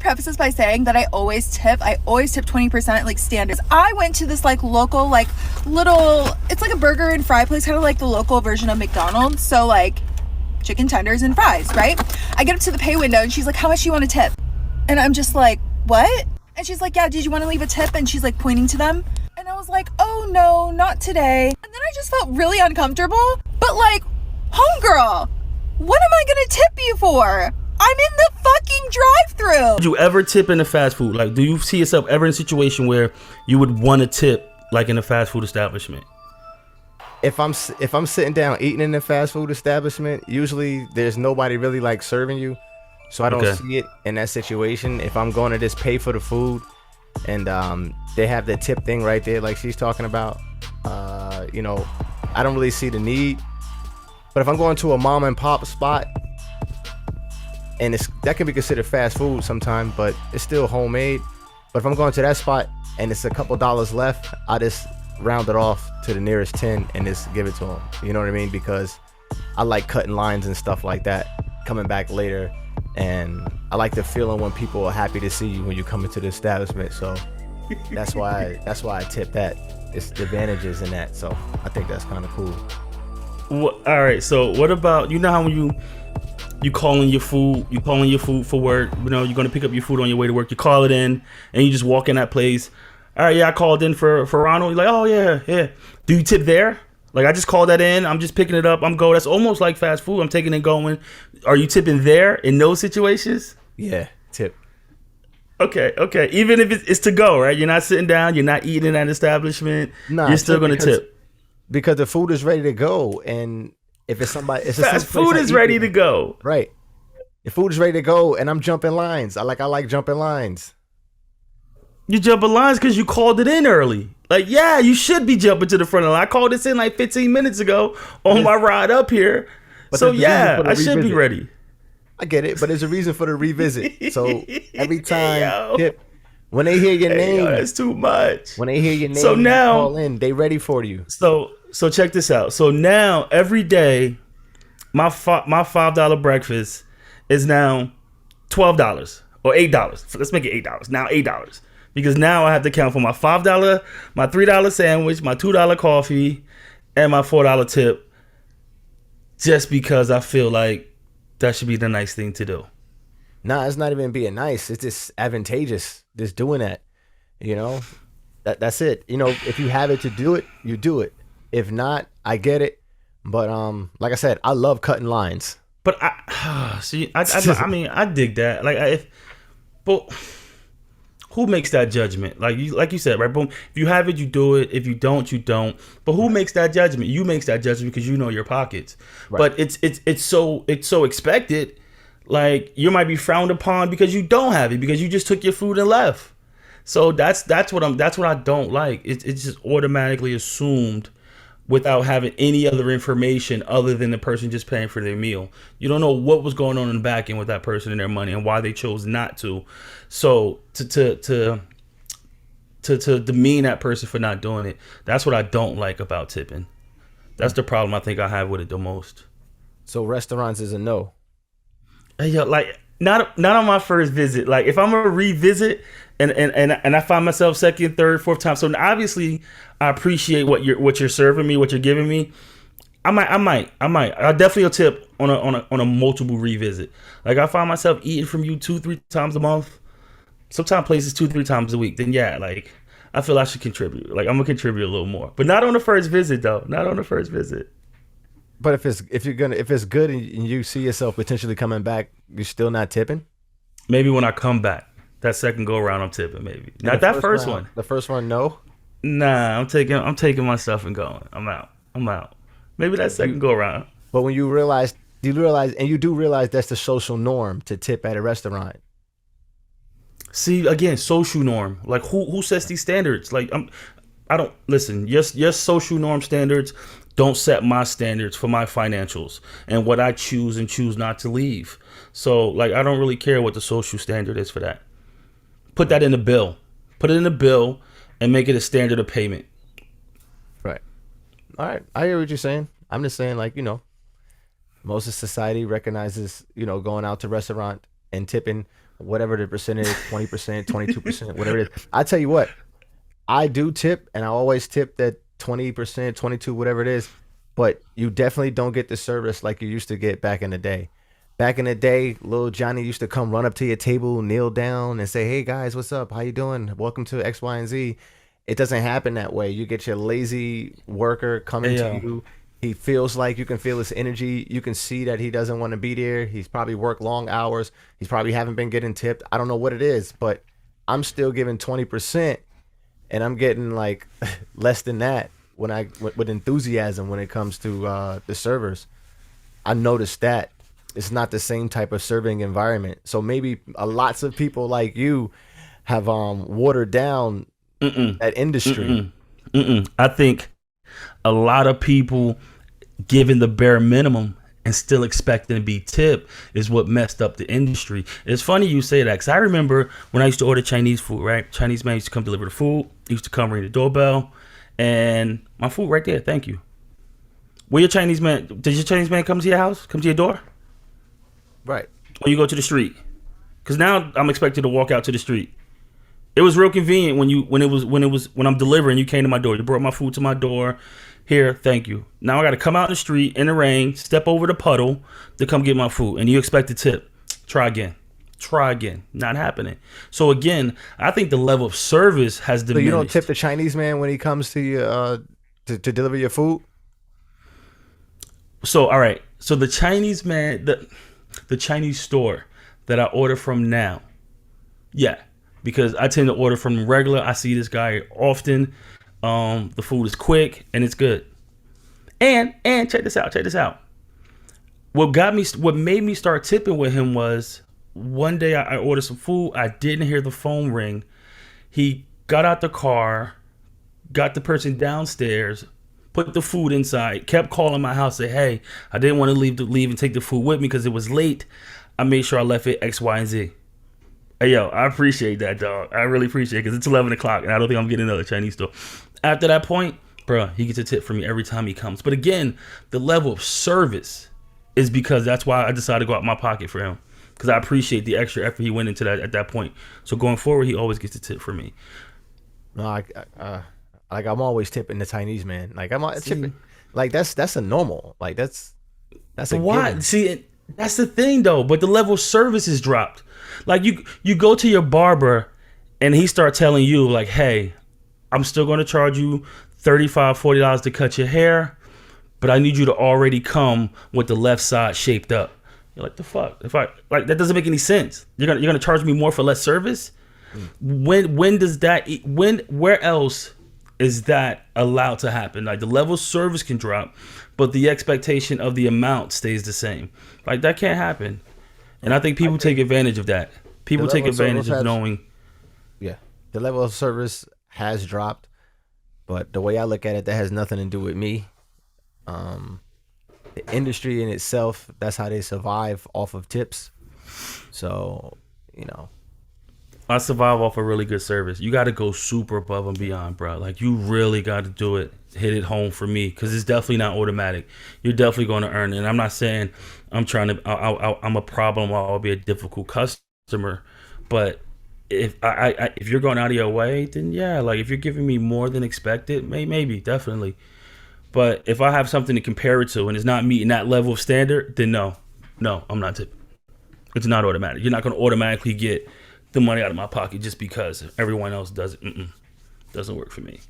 preface this by saying that I always tip 20% like standards. I went to this like local like little, it's like a burger and fry place, kind of like the local version of McDonald's. So like chicken tenders and fries, right? I get up to the pay window and she's like, how much do you want to tip? And I'm just like, what? And she's like, yeah, did you want to leave a tip? And she's like pointing to them. And I was like, oh no, not today. And then I just felt really uncomfortable. But like, homegirl, what am I gonna tip you for? I'm in the fucking drive-thru. Would you ever tip in a fast food? Like, do you see yourself ever in a situation where you would want to tip, like in a fast food establishment? If I'm sitting down eating in a fast food establishment, usually there's nobody really like serving you, so I don't see it in that situation. If I'm going to just pay for the food, and they have the tip thing right there, like she's talking about, I don't really see the need. But if I'm going to a mom and pop spot, and that can be considered fast food sometimes, but it's still homemade. But if I'm going to that spot and it's a couple dollars left, I just round it off to the nearest 10 and just give it to them. You know what I mean? Because I like cutting lines and stuff like that, coming back later. And I like the feeling when people are happy to see you when you come into the establishment. So that's why I tip that. It's the advantages in that. So I think that's kind of cool. Well, all right. So what about, you know how when you calling your food for work, you're going to pick up your food on your way to work, you call it in and you just walk in that place. All right, yeah, I called in for Ronald. You're like, oh yeah. Do you tip there? Like, I just called that in, I'm just picking it up, I'm going. That's almost like fast food. I'm taking and going. Are you tipping there in those situations? Yeah, tip. Okay. Even if it's to go, right? You're not sitting down, you're not eating at an establishment, you're still going to tip. Because the food is ready to go, and if it's somebody, it's fast food is ready to go. Right. The food is ready to go, and I'm jumping lines. I like jumping lines. You jumping lines because you called it in early. Like, yeah, you should be jumping to the front of the line. I called this in like 15 minutes ago on my ride up here. But so yeah, I should be ready. I get it, but there's a reason for the revisit. So every time, when they hear your name, that's too much. When they hear your name, so now call in. They ready for you. So check this out. So now every day, my $5 breakfast is now $12 or $8. Let's make it $8. Now $8 because now I have to count for my $5, my $3 sandwich, my $2 coffee, and my $4 tip. Just because I feel like that should be the nice thing to do. Nah, it's not even being nice. It's just advantageous. Just doing that. That's it. If you have it to do it, you do it. If not, I get it. But like I said, I love cutting lines. But I mean, I dig that. But who makes that judgment? Like you said, right? Boom. If you have it, you do it. If you don't, you don't. But who makes that judgment? You makes that judgment because you know your pockets. Right. But it's so expected. Like, you might be frowned upon because you don't have it, because you just took your food and left. So that's what I don't like. It's just automatically assumed without having any other information other than the person just paying for their meal. You don't know what was going on in the back end with that person and their money and why they chose not to. So to demean that person for not doing it, that's what I don't like about tipping. That's the problem I think I have with it the most. So restaurants is a no. Yeah, like not on my first visit. Like, if I'm gonna revisit and I find myself second, third, fourth time. So obviously I appreciate what you're serving me, what you're giving me. I might. I definitely will tip on a multiple revisit. Like, I find myself eating from you 2-3 times a month. Sometimes places 2-3 times a week. Then yeah, like, I feel I should contribute. Like, I'm gonna contribute a little more, but not on the first visit though. Not on the first visit. But if it's good and you see yourself potentially coming back, you're still not tipping? Maybe when I come back, that second go around, I'm tipping. Maybe not that first one. The first one, no. Nah, I'm taking my stuff and going. I'm out. Maybe that second go around. But when you do realize that's the social norm to tip at a restaurant. See, again, social norm. Like, who sets these standards? Like, I don't listen. Yes, social norm standards don't set my standards for my financials and what I choose and choose not to leave. So, like, I don't really care what the social standard is for that. Put that in the bill. Put it in the bill and make it a standard of payment. Right. All right. I hear what you're saying. I'm just saying, like, most of society recognizes, going out to restaurant and tipping whatever the percentage, 20%, 22%, whatever it is. I tell you what, I do tip, and I always tip that 20%, 22, whatever it is. But you definitely don't get the service like you used to get back in the day. Back in the day, little Johnny used to come run up to your table, kneel down, and say, "Hey guys, what's up? How you doing? Welcome to X, Y, and Z." It doesn't happen that way. You get your lazy worker coming to you. He feels like you can feel his energy. You can see that he doesn't want to be there. He's probably worked long hours. He's probably haven't been getting tipped. I don't know what it is, but I'm still giving 20%, and I'm getting like less than that with enthusiasm when it comes to the servers. I noticed that it's not the same type of serving environment. So maybe lots of people like you have watered down that industry. I think a lot of people giving the bare minimum and still expecting to be tipped is what messed up the industry. It's funny you say that, because I remember when I used to order Chinese food, right? Chinese man used to come deliver the food. He used to come ring the doorbell, and my food right there. Thank you. Where your Chinese man? Does your Chinese man come to your house? Come to your door? Right. Or you go to the street? Because now I'm expected to walk out to the street. It was real convenient when I'm delivering. You came to my door. You brought my food to my door. Here, thank you. Now I got to come out in the street in the rain, step over the puddle to come get my food, and you expect a tip. Try again. Not happening. So again, I think the level of service has diminished. So you don't tip the Chinese man when he comes to you to deliver your food? So all right. So the Chinese man, the Chinese store that I order from now, yeah, because I tend to order from regular. I see this guy often. The food is quick and it's good. And check this out. What made me start tipping with him was one day I ordered some food. I didn't hear the phone ring. He got out the car, got the person downstairs, put the food inside, kept calling my house, say, "Hey, I didn't want to leave and take the food with me because it was late. I made sure I left it X, Y, and Z." Hey, yo, I appreciate that, dog. I really appreciate it, because it's 11 o'clock and I don't think I'm getting another Chinese store. After that point, bro, he gets a tip from me every time he comes. But again, the level of service is because that's why I decided to go out my pocket for him, because I appreciate the extra effort he went into that at that point. So going forward, he always gets a tip from me. No, I'm always tipping the Chinese man. Like I'm tipping. Like that's a normal. Like that's a why? given. See, that's the thing though. But the level of service is dropped. Like you go to your barber and he start telling you like, "Hey, I'm still going to charge you $35, $40 to cut your hair, but I need you to already come with the left side shaped up." You're like, the fuck? If I like, that doesn't make any sense. You're gonna charge me more for less service? When does that? Where else is that allowed to happen? Like the level of service can drop, but the expectation of the amount stays the same. Like that can't happen. And I think people take advantage of that. People take advantage of knowing. Yeah, the level of service has dropped, but the way I look at it, that has nothing to do with me. The industry in itself, that's how they survive, off of tips. So, I survive off a really good service. You got to go super above and beyond, bro. Like you really got to do it, hit it home for me, because it's definitely not automatic. You're definitely going to earn it. And I'm not saying I'm a problem or I'll be a difficult customer, but if you're going out of your way, then yeah, like if you're giving me more than expected, maybe definitely. But if I have something to compare it to and it's not meeting that level of standard, then no, I'm not tipping. It's not automatic. You're not going to automatically get the money out of my pocket just because everyone else does it. Doesn't work for me.